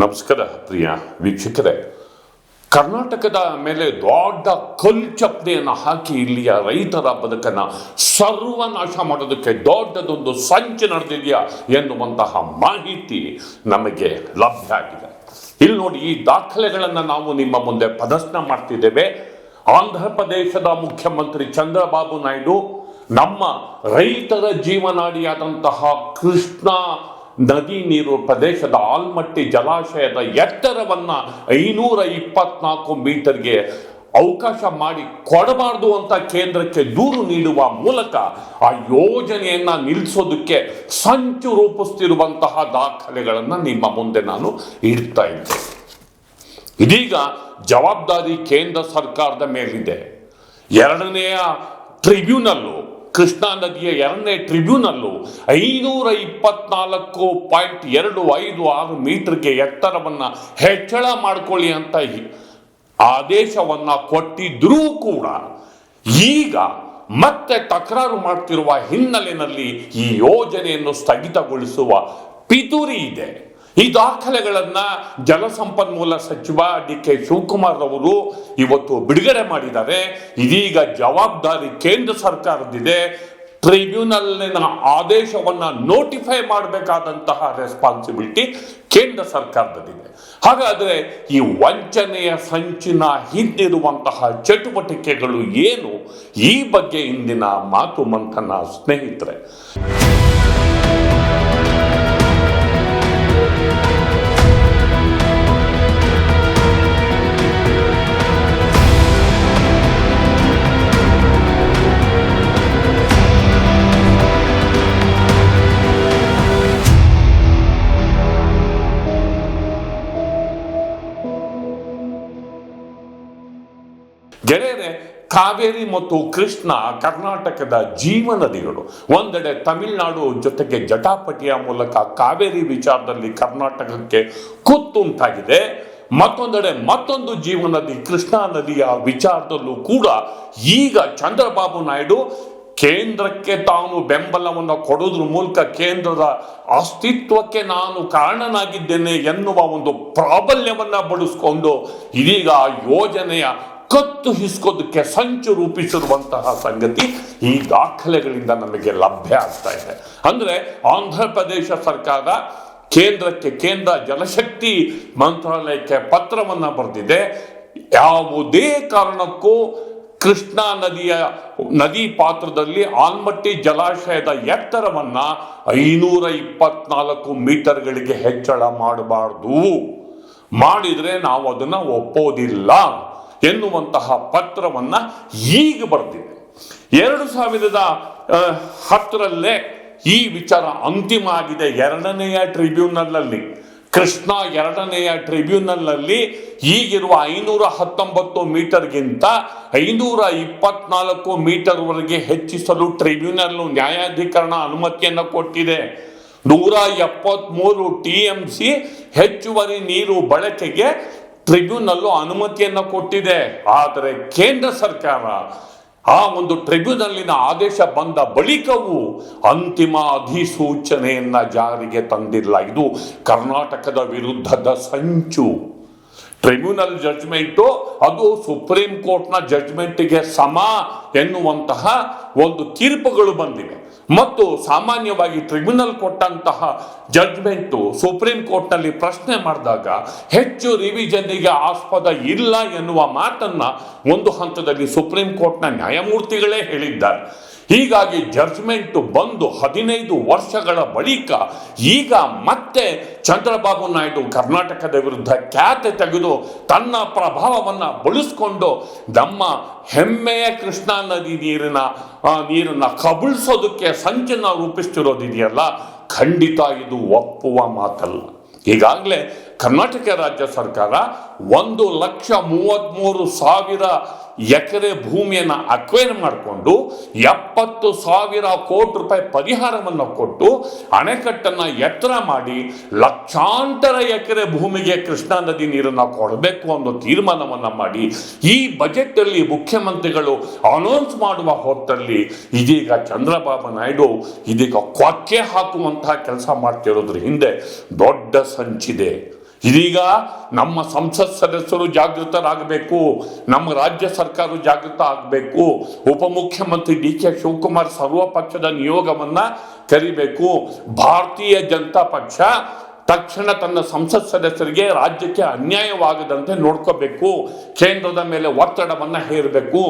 ನಮಸ್ಕಾರ ಪ್ರಿಯ ವೀಕ್ಷಕರೇ, ಕರ್ನಾಟಕದ ಮೇಲೆ ದೊಡ್ಡ ಕಲ್ಚಪ್ನೆಯನ್ನು ಹಾಕಿ ಇಲ್ಲಿಯ ರೈತರ ಬದುಕನ್ನು ಸರ್ವನಾಶ ಮಾಡೋದಕ್ಕೆ ದೊಡ್ಡದೊಂದು ಸಂಚು ನಡೆದಿದೆಯಾ ಎನ್ನುವಂತಹ ಮಾಹಿತಿ ನಮಗೆ ಲಭ್ಯ ಆಗಿದೆ. ಇಲ್ಲಿ ನೋಡಿ, ಈ ದಾಖಲೆಗಳನ್ನು ನಾವು ನಿಮ್ಮ ಮುಂದೆ ಪ್ರದರ್ಶನ ಮಾಡ್ತಿದ್ದೇವೆ. ಆಂಧ್ರ ಪ್ರದೇಶದ ಮುಖ್ಯಮಂತ್ರಿ ಚಂದ್ರಬಾಬು ನಾಯ್ಡು ನಮ್ಮ ರೈತರ ಜೀವನಾಡಿಯಾದಂತಹ ಕೃಷ್ಣಾ ನದಿ ನೀರು ಪ್ರದೇಶದ ಆಲ್ಮಟ್ಟಿ ಜಲಾಶಯದ ಎತ್ತರವನ್ನ 524 ಮೀಟರ್ಗೆ ಅವಕಾಶ ಮಾಡಿ ಕೊಡಬಾರ್ದು ಅಂತ ಕೇಂದ್ರಕ್ಕೆ ದೂರು ನೀಡುವ ಮೂಲಕ ಆ ಯೋಜನೆಯನ್ನ ನಿಲ್ಲಿಸೋದಕ್ಕೆ ಸಂಚು ರೂಪಿಸ್ತಿರುವಂತಹ ದಾಖಲೆಗಳನ್ನು ನಿಮ್ಮ ಮುಂದೆ ನಾನು ಇಡ್ತಾ ಇದ್ದೆ. ಇದೀಗ ಜವಾಬ್ದಾರಿ ಕೇಂದ್ರ ಸರ್ಕಾರದ ಮೇಲಿದೆ. ಎರಡನೆಯ ಟ್ರಿಬ್ಯುನಲ್ಲು, ಕೃಷ್ಣಾ ನದಿಯ ಎರಡನೇ ಟ್ರಿಬ್ಯುನಲ್ಲು 524.256 ಮೀಟರ್ಗೆ ಎತ್ತರವನ್ನ ಹೆಚ್ಚಳ ಮಾಡಿಕೊಳ್ಳಿ ಅಂತ ಆದೇಶವನ್ನ ಕೊಟ್ಟಿದ್ರೂ ಕೂಡ ಈಗ ಮತ್ತೆ ತಕರಾರು ಮಾಡ್ತಿರುವ ಹಿನ್ನೆಲೆಯಲ್ಲಿ ಈ ಯೋಜನೆಯನ್ನು ಸ್ಥಗಿತಗೊಳಿಸುವ ಪಿತೂರಿ ಇದೆ. ಈ ದಾಖಲೆಗಳನ್ನ ಜಲಸಂಪನ್ಮೂಲ ಸಚಿವ ಡಿ.ಕೆ. ಶಿವಕುಮಾರ್ ಅವರು ಇವತ್ತು ಬಿಡುಗಡೆ ಮಾಡಿದ್ದಾರೆ. ಇದೀಗ ಜವಾಬ್ದಾರಿ ಕೇಂದ್ರ ಸರ್ಕಾರದಿದೆ. ಟ್ರಿಬ್ಯುನಲ್ನ ಆದೇಶವನ್ನ ನೋಟಿಫೈ ಮಾಡಬೇಕಾದಂತಹ ರೆಸ್ಪಾನ್ಸಿಬಿಲಿಟಿ ಕೇಂದ್ರ ಸರ್ಕಾರದಲ್ಲಿದೆ. ಹಾಗಾದ್ರೆ ಈ ವಂಚನೆಯ ಸಂಚಿನ ಹಿಂದಿರುವಂತಹ ಚಟುವಟಿಕೆಗಳು ಏನು? ಈ ಬಗ್ಗೆ ಇಂದಿನ ಮಾತು ಮಂಥನ ಸ್ನೇಹಿತರೆ. ಗೆಳೆಯರೆ, ಕಾವೇರಿ ಮತ್ತು ಕೃಷ್ಣ ಕರ್ನಾಟಕದ ಜೀವನದಿಗಳು. ಒಂದೆಡೆ ತಮಿಳುನಾಡು ಜೊತೆಗೆ ಜಟಾಪಟಿಯ ಮೂಲಕ ಕಾವೇರಿ ವಿಚಾರದಲ್ಲಿ ಕರ್ನಾಟಕಕ್ಕೆ ಕುತ್ತುಂಟಾಗಿದೆ. ಮತ್ತೊಂದೆಡೆ ಮತ್ತೊಂದು ಜೀವನದಿ ಕೃಷ್ಣಾ ನದಿಯ ವಿಚಾರದಲ್ಲೂ ಕೂಡ ಈಗ ಚಂದ್ರಬಾಬು ನಾಯ್ಡು ಕೇಂದ್ರಕ್ಕೆ ತಾನು ಬೆಂಬಲವನ್ನು ಕೊಡೋದ್ರ ಮೂಲಕ ಕೇಂದ್ರದ ಅಸ್ತಿತ್ವಕ್ಕೆ ನಾನು ಕಾರಣನಾಗಿದ್ದೇನೆ ಎನ್ನುವ ಒಂದು ಪ್ರಾಬಲ್ಯವನ್ನ ಬಳಸಿಕೊಂಡು ಇದೀಗ ಆ ಯೋಜನೆಯ ಕತ್ತು ಹಿಸ್ಕೋದಕ್ಕೆ ಸಂಚು ರೂಪಿಸಿರುವಂತಹ ಸಂಗತಿ ಈ ದಾಖಲೆಗಳಿಂದ ನಮಗೆ ಲಭ್ಯ ಆಗ್ತಾ ಇದೆ. ಅಂದ್ರೆ ಆಂಧ್ರ ಪ್ರದೇಶ ಸರ್ಕಾರ ಕೇಂದ್ರಕ್ಕೆ, ಕೇಂದ್ರ ಜಲಶಕ್ತಿ ಮಂತ್ರಾಲಯಕ್ಕೆ ಪತ್ರವನ್ನ ಬರೆದಿದೆ. ಯಾವುದೇ ಕಾರಣಕ್ಕೂ ಕೃಷ್ಣಾ ನದಿ ಪಾತ್ರದಲ್ಲಿ ಆಲ್ಮಟ್ಟಿ ಜಲಾಶಯದ ಎತ್ತರವನ್ನ 524 ಮೀಟರ್ಗಳಿಗೆ ಹೆಚ್ಚಳ ಮಾಡಬಾರ್ದು, ಮಾಡಿದ್ರೆ ನಾವು ಅದನ್ನ ಒಪ್ಪೋದಿಲ್ಲ ಎನ್ನುವಂತಹ ಪತ್ರವನ್ನ ಈಗ ಬರ್ತಿದೆ. 2010 ಈ ವಿಚಾರ ಅಂತಿಮ ಆಗಿದೆ. ಎರಡನೆಯ ಟ್ರಿಬ್ಯುನಲ್ ಅಲ್ಲಿ, ಕೃಷ್ಣಾ ಎರಡನೆಯ ಟ್ರಿಬ್ಯುನಲ್ ಅಲ್ಲಿ ಈಗಿರುವ 519 ಮೀಟರ್ಗಿಂತ 524 ಮೀಟರ್ ವರೆಗೆ ಹೆಚ್ಚಿಸಲು ಟ್ರಿಬ್ಯುನಲ್ ನ್ಯಾಯಾಧಿಕರಣ ಅನುಮತಿಯನ್ನ ಕೊಟ್ಟಿದೆ. 173 TMC ಹೆಚ್ಚುವರಿ ನೀರು ಬಳಕೆಗೆ ಟ್ರಿಬ್ಯುನಲ್ ಅನುಮತಿಯನ್ನು ಕೊಟ್ಟಿದೆ. ಆದರೆ ಕೇಂದ್ರ ಸರ್ಕಾರ ಆ ಒಂದು ಟ್ರಿಬ್ಯುನಲ್ಲಿನ ಆದೇಶ ಬಂದ ಬಳಿಕವೂ ಅಂತಿಮ ಅಧಿಸೂಚನೆಯನ್ನ ಜಾರಿಗೆ ತಂದಿಲ್ಲ. ಇದು ಕರ್ನಾಟಕದ ವಿರುದ್ಧದ ಸಂಚು. ಟ್ರಿಬ್ಯುನಲ್ ಜಡ್ಜ್ಮೆಂಟು ಅದು ಸುಪ್ರೀಂ ಕೋರ್ಟ್ನ ಜಡ್ಜ್ಮೆಂಟ್ಗೆ ಸಮ ಎನ್ನುವಂತಹ ಒಂದು ತೀರ್ಪುಗಳು ಬಂದಿವೆ. ಮತ್ತು ಸಾಮಾನ್ಯವಾಗಿ ಟ್ರಿಬ್ಯುನಲ್ ಕೊಟ್ಟಂತಹ ಜಡ್ಜ್ಮೆಂಟು ಸುಪ್ರೀಂ ಕೋರ್ಟ್ನಲ್ಲಿ ಪ್ರಶ್ನೆ ಮಾಡಿದಾಗ ಹೆಚ್ಚು ರಿವಿಷನ್ನಿಗೆ ಆಸ್ಪದ ಇಲ್ಲ ಎನ್ನುವ ಮಾತನ್ನ ಒಂದು ಹಂತದಲ್ಲಿ ಸುಪ್ರೀಂ ಕೋರ್ಟ್ನ ನ್ಯಾಯಮೂರ್ತಿಗಳೇ ಹೇಳಿದ್ದಾರೆ. ಹೀಗಾಗಿ ಜಡ್ಜ್ಮೆಂಟ್ ಬಂದು 15 ವರ್ಷಗಳ ಬಳಿಕ ಈಗ ಮತ್ತೆ ಚಂದ್ರಬಾಬು ನಾಯ್ಡು ಕರ್ನಾಟಕದ ವಿರುದ್ಧ ಖ್ಯಾತೆ ತೆಗೆದು ತನ್ನ ಪ್ರಭಾವವನ್ನು ಬಳಸಿಕೊಂಡು ನಮ್ಮ ಹೆಮ್ಮೆಯ ಕೃಷ್ಣಾ ನದಿ ನೀರನ್ನ ಕಬಳಿಸೋದಕ್ಕೆ ಸಂಚನ್ನ ರೂಪಿಸ್ತಿರೋದಿದೆಯಲ್ಲ, ಖಂಡಿತ ಇದು ಒಪ್ಪುವ ಮಾತಲ್ಲ. ಈಗಾಗಲೇ ಕರ್ನಾಟಕ ರಾಜ್ಯ ಸರ್ಕಾರ 1,33,000 ಎಕರೆ ಭೂಮಿಯನ್ನು ಅಕ್ವೈರ್ ಮಾಡಿಕೊಂಡು 70,000 ಕೋಟಿ ರೂಪಾಯಿ ಪರಿಹಾರವನ್ನು ಕೊಟ್ಟು ಅಣೆಕಟ್ಟನ್ನು ಎತ್ತರ ಮಾಡಿ ಲಕ್ಷಾಂತರ ಎಕರೆ ಭೂಮಿಗೆ ಕೃಷ್ಣಾ ನದಿ ನೀರನ್ನು ಕೊಡಬೇಕು ಅನ್ನೋ ತೀರ್ಮಾನವನ್ನು ಮಾಡಿ ಈ ಬಜೆಟ್ ಅಲ್ಲಿ ಮುಖ್ಯಮಂತ್ರಿಗಳು ಅನೌನ್ಸ್ ಮಾಡುವ ಹೊತ್ತಲ್ಲಿ ಇದೀಗ ಚಂದ್ರಬಾಬು ನಾಯ್ಡು ಇದೀಗ ಕೊಕ್ಕೆ ಹಾಕುವಂತಹ ಕೆಲಸ ಮಾಡ್ತಿರೋದ್ರ ಹಿಂದೆ ದೊಡ್ಡ ಸಂಚಿದೆ. ಇದೀಗ ನಮ್ಮ ಸಂಸತ್ ಸದಸ್ಯರು ಜಾಗೃತರಾಗಬೇಕು, ನಮ್ಮ ರಾಜ್ಯ ಸರ್ಕಾರ ಜಾಗೃತ ಆಗಬೇಕು. ಉಪಮುಖ್ಯಮಂತ್ರಿ ಡಿ ಕೆ ಶಿವಕುಮಾರ್ ಸರ್ವಪಕ್ಷದ ನಿಯೋಗವನ್ನ ಕರಿಬೇಕು. ಭಾರತೀಯ ಜನತಾ ಪಕ್ಷ ತಕ್ಷಣ ತನ್ನ ಸಂಸತ್ ಸದಸ್ಯರಿಗೆ ರಾಜ್ಯಕ್ಕೆ ಅನ್ಯಾಯವಾಗದಂತೆ ನೋಡ್ಕೋಬೇಕು, ಕೇಂದ್ರದ ಮೇಲೆ ಒತ್ತಡವನ್ನು ಹೇರಬೇಕು.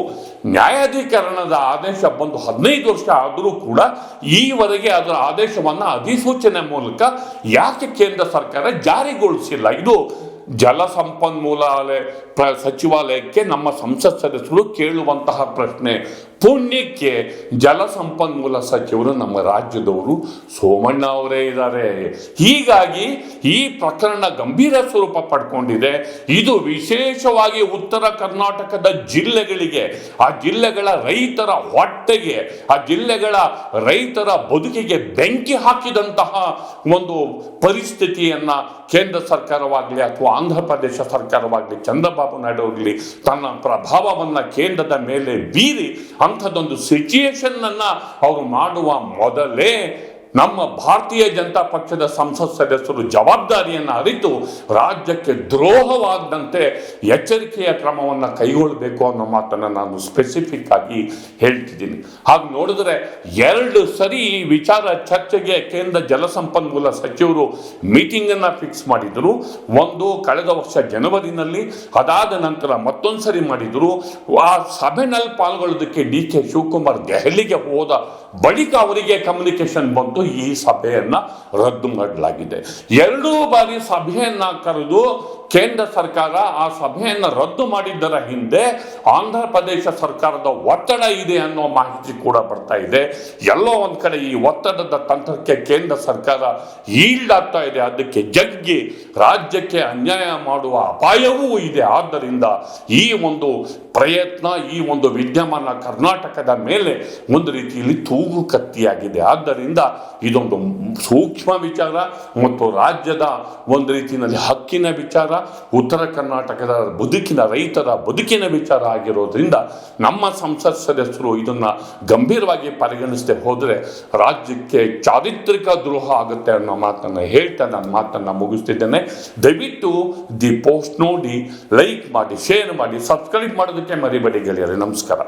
ನ್ಯಾಯಾಧೀಕರಣದ ಆದೇಶ ಬಂದು 15 ವರ್ಷ ಆದರೂ ಕೂಡ ಈವರೆಗೆ ಅದರ ಆದೇಶವನ್ನು ಅಧಿಸೂಚನೆ ಮೂಲಕ ಯಾಕೆ ಕೇಂದ್ರ ಸರ್ಕಾರ ಜಾರಿಗೊಳಿಸಿಲ್ಲ? ಇದು ಜಲಸಂಪನ್ಮೂಲ ಸಚಿವಾಲಯಕ್ಕೆ ನಮ್ಮ ಸಂಸತ್ ಸದಸ್ಯರು ಕೇಳುವಂತಹ ಪ್ರಶ್ನೆ. ಪುಣ್ಯಕ್ಕೆ ಜಲಸಂಪನ್ಮೂಲ ಸಚಿವರು ನಮ್ಮ ರಾಜ್ಯದವರು ಸೋಮಣ್ಣ ಅವರೇ ಇದ್ದಾರೆ. ಹೀಗಾಗಿ ಈ ಪ್ರಕರಣ ಗಂಭೀರ ಸ್ವರೂಪ ಪಡ್ಕೊಂಡಿದೆ. ಇದು ವಿಶೇಷವಾಗಿ ಉತ್ತರ ಕರ್ನಾಟಕದ ಜಿಲ್ಲೆಗಳಿಗೆ, ಆ ಜಿಲ್ಲೆಗಳ ರೈತರ ಹೊಟ್ಟೆಗೆ, ಆ ಜಿಲ್ಲೆಗಳ ರೈತರ ಬದುಕಿಗೆ ಬೆಂಕಿ ಹಾಕಿದಂತಹ ಒಂದು ಪರಿಸ್ಥಿತಿಯನ್ನ ಕೇಂದ್ರ ಸರ್ಕಾರವಾಗಲಿ ಅಥವಾ ಆಂಧ್ರ ಪ್ರದೇಶ ಸರ್ಕಾರವಾಗಲಿ, ಚಂದ್ರಬಾಬು ನಾಯ್ಡು ಆಗಲಿ ತನ್ನ ಪ್ರಭಾವವನ್ನು ಕೇಂದ್ರದ ಮೇಲೆ ಬೀರಿ ಅಂಥದ್ದೊಂದು ಸಿಚುಯೇಷನ್ ಅನ್ನ ಅವರು ಮಾಡುವ ಮೊದಲೇ ನಮ್ಮ ಭಾರತೀಯ ಜನತಾ ಪಕ್ಷದ ಸಂಸತ್ ಸದಸ್ಯರು ಜವಾಬ್ದಾರಿಯನ್ನು ಅರಿತು ರಾಜ್ಯಕ್ಕೆ ದ್ರೋಹವಾಗದಂತೆ ಎಚ್ಚರಿಕೆಯ ಕ್ರಮವನ್ನು ಕೈಗೊಳ್ಳಬೇಕು ಅನ್ನೋ ಮಾತನ್ನು ನಾನು ಸ್ಪೆಸಿಫಿಕ್ ಆಗಿ ಹೇಳ್ತಿದ್ದೀನಿ. ಹಾಗೆ ನೋಡಿದ್ರೆ 2 ಸರಿ ಈ ವಿಚಾರ ಚರ್ಚೆಗೆ ಕೇಂದ್ರ ಜಲಸಂಪನ್ಮೂಲ ಸಚಿವರು ಮೀಟಿಂಗ್ ಅನ್ನ ಫಿಕ್ಸ್ ಮಾಡಿದ್ರು. ಒಂದು ಕಳೆದ ವರ್ಷ ಜನವರಿನಲ್ಲಿ, ಅದಾದ ನಂತರ ಮತ್ತೊಂದು ಸರಿ ಮಾಡಿದ್ರು. ಆ ಸಭೆನಲ್ಲಿ ಪಾಲ್ಗೊಳ್ಳೋದಕ್ಕೆ ಡಿ ಕೆ ಶಿವಕುಮಾರ್ ದೆಹಲಿಗೆ ಹೋದ ಬಳಿಕ ಅವರಿಗೆ ಕಮ್ಯುನಿಕೇಶನ್ ಬಂತು, ಈ ಸಭೆಯನ್ನ ರದ್ದು ಮಾಡಲಾಗಿದೆ. 2 ಬಾರಿ ಸಭೆಯನ್ನ ಕರೆದು ಕೇಂದ್ರ ಸರ್ಕಾರ ಆ ಸಭೆಯನ್ನು ರದ್ದು ಮಾಡಿದ್ದರ ಹಿಂದೆ ಆಂಧ್ರ ಪ್ರದೇಶ ಸರ್ಕಾರದ ಒತ್ತಡ ಇದೆ ಅನ್ನೋ ಮಾಹಿತಿ ಕೂಡ ಬರ್ತಾ ಇದೆ. ಎಲ್ಲೋ ಒಂದ್ ಕಡೆ ಈ ಒತ್ತಡದ ತಂತ್ರಕ್ಕೆ ಕೇಂದ್ರ ಸರ್ಕಾರ ಈಲ್ಡ್ ಆಗ್ತಾ ಇದೆ. ಅದಕ್ಕೆ ಜಗ್ಗಿ ರಾಜ್ಯಕ್ಕೆ ಅನ್ಯಾಯ ಮಾಡುವ ಅಪಾಯವೂ ಇದೆ. ಆದ್ದರಿಂದ ಈ ಒಂದು ಪ್ರಯತ್ನ, ಈ ಒಂದು ವಿದ್ಯಮಾನ ಕರ್ನಾಟಕದ ಮೇಲೆ ಒಂದು ರೀತಿಯಲ್ಲಿ ತೂಗು ಕತ್ತಿಯಾಗಿದೆ. ಆದ್ದರಿಂದ ಇದೊಂದು ಸೂಕ್ಷ್ಮ ವಿಚಾರ ಮತ್ತು ರಾಜ್ಯದ ಒಂದು ರೀತಿಯಲ್ಲಿ ಹಕ್ಕಿನ ವಿಚಾರ, ಉತ್ತರ ಕರ್ನಾಟಕದ ಬದುಕಿನ ರೈತರ ಬದುಕಿನ ವಿಚಾರ ಆಗಿರೋದ್ರಿಂದ ನಮ್ಮ ಸಂಸತ್ ಸದಸ್ಯರು ಇದನ್ನ ಗಂಭೀರವಾಗಿ ಪರಿಗಣಿಸದೆ ಹೋದರೆ ರಾಜ್ಯಕ್ಕೆ ಚಾರಿತ್ರಿಕ ದ್ರೋಹ ಆಗುತ್ತೆ ಅನ್ನೋ ಮಾತನ್ನು ಹೇಳ್ತಾ ನನ್ನ ಮಾತನ್ನು ಮುಗಿಸ್ತಿದ್ದೇನೆ. ದಯವಿಟ್ಟು ದಿ ಪೋಸ್ಟ್ ನೋಡಿ, ಲೈಕ್ ಮಾಡಿ, ಶೇರ್ ಮಾಡಿ, ಸಬ್ಸ್ಕ್ರೈಬ್ ಮಾಡೋದಕ್ಕೆ ಮರಿಬೇಡಿ ಗೆಳೆಯರೇ. ನಮಸ್ಕಾರ.